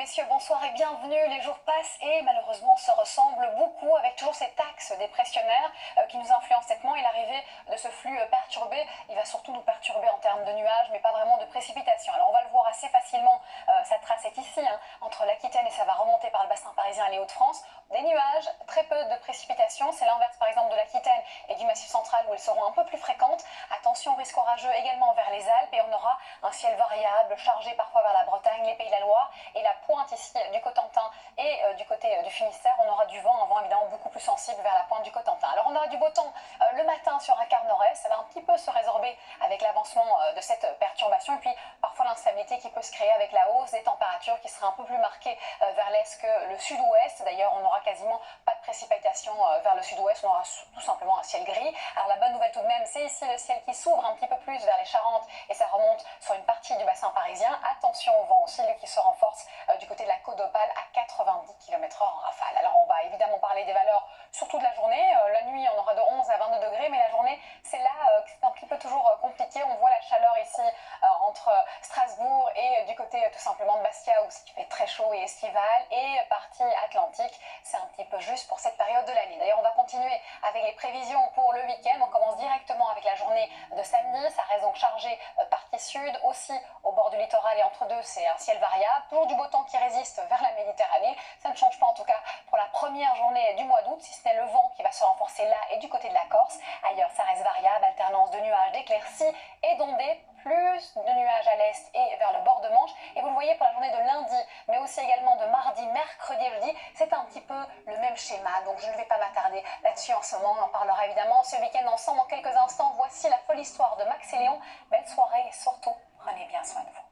messieurs, bonsoir et bienvenue. Les jours passent et malheureusement se ressemblent beaucoup avec toujours cet axe dépressionnaire qui nous influence nettement. Et l'arrivée de ce flux perturbé, il va surtout nous perturber en termes de nuages, mais pas vraiment de précipitations. Alors on va le voir assez facilement, sa trace est ici, entre l'Aquitaine et ça va remonter par le bassin parisien et les Hauts-de-France. Des nuages, très peu de précipitations, c'est l'inverse par exemple de l'Aquitaine et du Massif central où elles seront un peu plus fréquentes. Attention au risque orageux également vers les Alpes et on aura un ciel variable, chargé parfois vers la Bretagne, les Pays de la Loire et la pointe ici du Cotentin et du côté du Finistère. On aura du vent, un vent évidemment beaucoup plus sensible vers la pointe du Cotentin. Alors on aura du beau temps le matin sur un quart nord-est, ça va un petit peu se résorber avec l'avancement de cette perturbation et puis parfois l'instabilité qui peut se créer avec la hausse des températures qui sera un peu plus marquée vers l'est que le sud-ouest. D'ailleurs on n'aura quasiment pas de précipitations vers le sud-ouest, on aura tout simplement un ciel gris. Alors la bonne nouvelle tout de même, c'est ici le ciel qui s'ouvre un petit peu plus vers les Charentes et ça remonte sur une partie du bassin parisien. Attention au vent aussi, lui qui se renforce du côté de la côte d'Opale à 90 km/h en rafale. Alors on va évidemment parler des valeurs surtout de la journée. La nuit on aura de 11 à 22 degrés, mais la journée c'est là que c'est un petit peu toujours compliqué. On voit la chaleur ici entre Strasbourg et du côté tout simplement de Bastia où il fait très chaud et estival, et partie atlantique, c'est un petit peu juste pour cette période de l'année. D'ailleurs on va continuer avec les prévisions pour le week-end. On commence directement avec la journée de samedi, ça reste donc chargé partie sud, aussi au bord du littoral et entre deux c'est un ciel variable, toujours du beau temps qui résiste vers la Méditerranée. Ça ne change pas en tout cas pour la première journée du mois d'août, si ce n'est le vent qui va se renforcer là et du côté de la Corse. Ailleurs ça reste variable, alternance de nuages, d'éclaircies et d'ondées, plus de nuages à l'est et vers le bord de Manche. Et vous le voyez pour la journée de lundi, mais aussi également de mardi, mercredi et jeudi, c'est un petit peu le même schéma. Donc je ne vais pas m'attarder là-dessus en ce moment. On en parlera évidemment ce week-end ensemble dans quelques instants. Voici la folle histoire de Max et Léon. Belle soirée et surtout, prenez bien soin de vous.